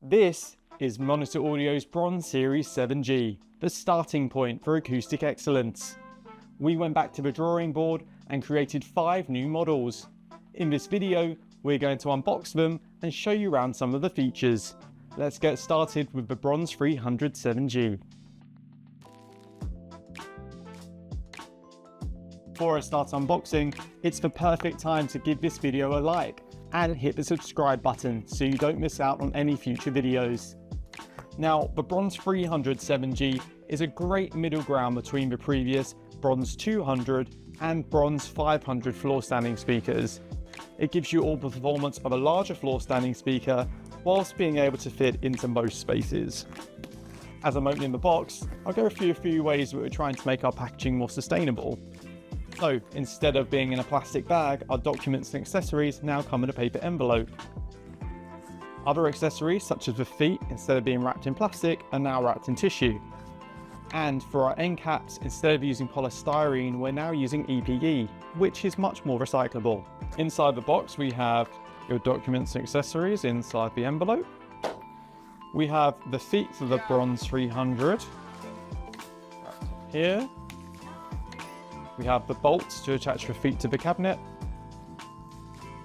This is Monitor Audio's Bronze Series 7G, the starting point for acoustic excellence. We went back to the drawing board and created 5 new models. In this video, we're going to unbox them and show you around some of the features. Let's get started with the Bronze 300 7G. Before I start unboxing, it's the perfect time to give this video a like and hit the subscribe button so you don't miss out on any future videos. Now, the Bronze 300 7G is a great middle ground between the previous Bronze 200 and Bronze 500 floor standing speakers. It gives you all the performance of a larger floor standing speaker whilst being able to fit into most spaces. As I'm opening the box, I'll go through a few ways that we're trying to make our packaging more sustainable. So instead of being in a plastic bag, our documents and accessories now come in a paper envelope. Other accessories, such as the feet, instead of being wrapped in plastic, are now wrapped in tissue. And for our end caps, instead of using polystyrene, we're now using EPE, which is much more recyclable. Inside the box, we have your documents and accessories inside the envelope. We have the feet for the Bronze 300 here. We have the bolts to attach the feet to the cabinet.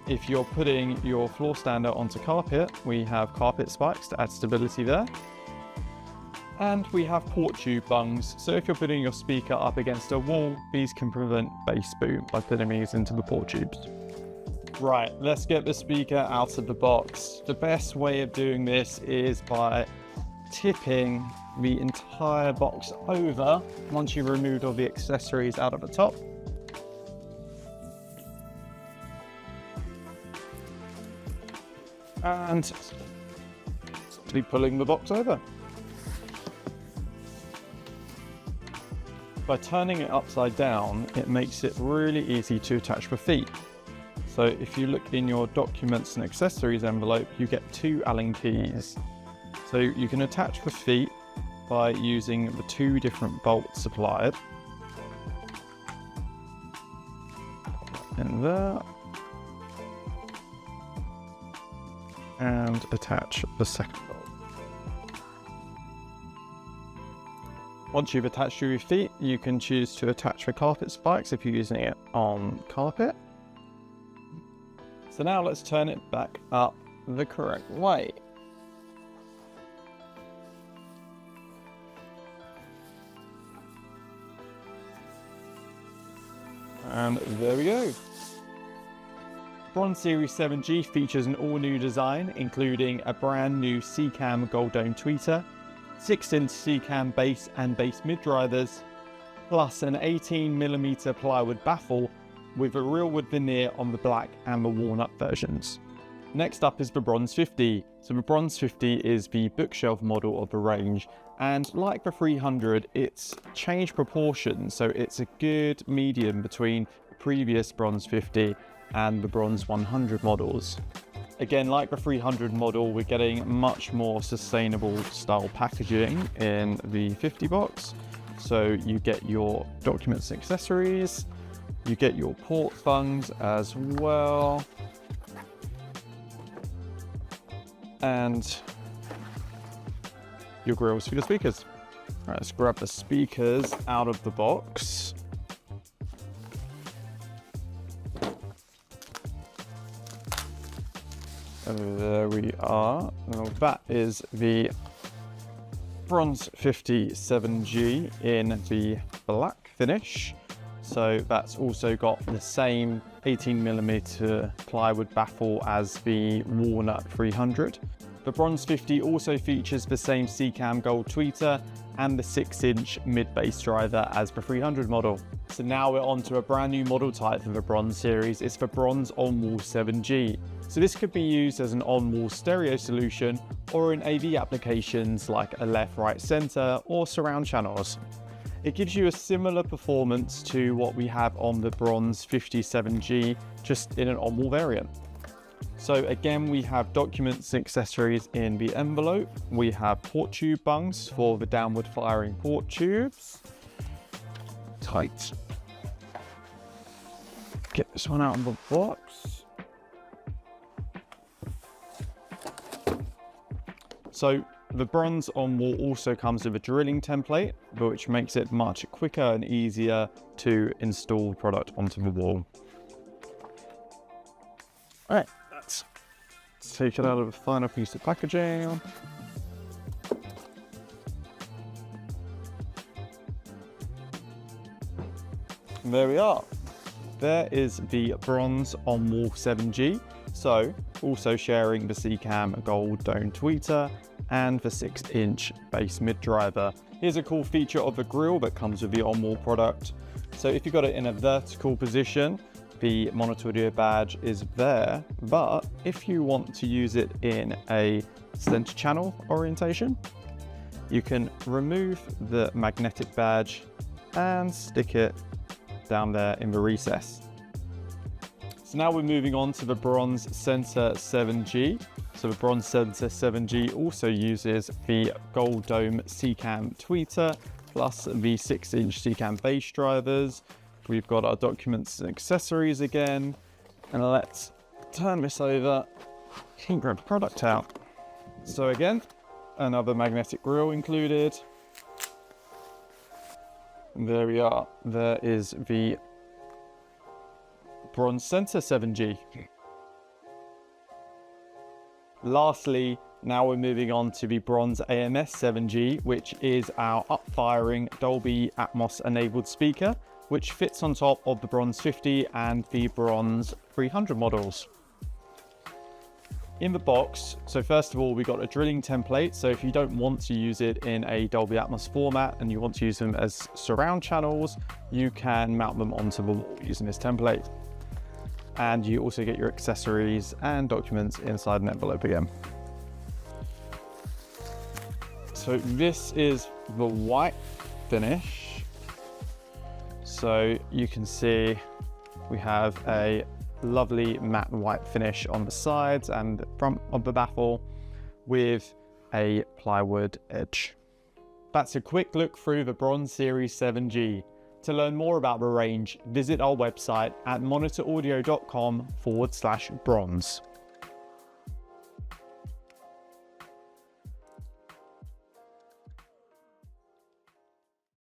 If you're putting your floor stander onto carpet, we have carpet spikes to add stability there. And we have port tube bungs, so if you're putting your speaker up against a wall, these can prevent bass boom by putting these into the port tubes. Right, let's get the speaker out of the box. The best way of doing this is by tipping the entire box over once you've removed all the accessories out of the top. And simply pulling the box over. By turning it upside down, it makes it really easy to attach the feet. So if you look in your documents and accessories envelope, you get 2 Allen keys. So you can attach the feet by using the 2 different bolts supplied. In there. And attach the second bolt. Once you've attached your feet, you can choose to attach the carpet spikes if you're using it on carpet. So now let's turn it back up the correct way. And there we go. Bronze Series 7G features an all-new design, including a brand new C-Cam gold dome tweeter, 6-inch C-Cam bass and bass mid drivers, plus an 18mm plywood baffle with a real wood veneer on the black and the walnut versions. Next up is the Bronze 50. So the Bronze 50 is the bookshelf model of the range, and like the 300, it's changed proportions, so it's a good medium between the previous Bronze 50 and the Bronze 100 models. Again, like the 300 model, we're getting much more sustainable style packaging in the 50 box. So you get your documents and accessories, you get your port bungs as well, and your grills for your speakers. All right, let's grab the speakers out of the box. And there we are. Now that is the Bronze 50 7G in the black finish. So that's also got the same 18mm plywood baffle as the walnut 300. The Bronze 50 also features the same C-Cam gold tweeter and the 6-inch mid-bass driver as the 300 model. So now we're on to a brand new model type for the Bronze series. It's the Bronze Onwall 7G. So this could be used as an on-wall stereo solution or in AV applications like a left, right, center or surround channels. It gives you a similar performance to what we have on the Bronze 50 7G, just in an on-wall variant. So again, we have documents and accessories in the envelope. We have port tube bungs for the downward firing port tubes. Tight. Get this one out of the box. So the bronze Onwall also comes with a drilling template, which makes it much quicker and easier to install product onto the wall. All right, let's take it out of the final piece of packaging. And there we are. There is the bronze Onwall 7G. So also sharing the CCAM gold dome tweeter and the 6-inch base mid driver. Here's a cool feature of the grille that comes with the Onwall product. So if you've got it in a vertical position, the monitor audio badge is there, but if you want to use it in a center channel orientation, you can remove the magnetic badge and stick it down there in the recess. So now we're moving on to the bronze Center 7G. So the bronze Center 7G also uses the gold dome CCAM tweeter plus the 6-inch CCAM base drivers. We've got our documents and accessories again, and let's turn this over and grab the product out. So again, another magnetic grille included. And there we are. There is the bronze Center 7G. Lastly, now we're moving on to the bronze AMS 7G, which is our up-firing Dolby Atmos enabled speaker, which fits on top of the bronze 50 and the bronze 300 models. In the box, so first of all, we got a drilling template. So if you don't want to use it in a Dolby Atmos format and you want to use them as surround channels, you can mount them onto the wall using this template. And you also get your accessories and documents inside an envelope again. So this is the white finish. So you can see we have a lovely matte white finish on the sides and the front of the baffle with a plywood edge. That's a quick look through the Bronze Series 7G. To learn more about the range, visit our website at monitoraudio.com/bronze.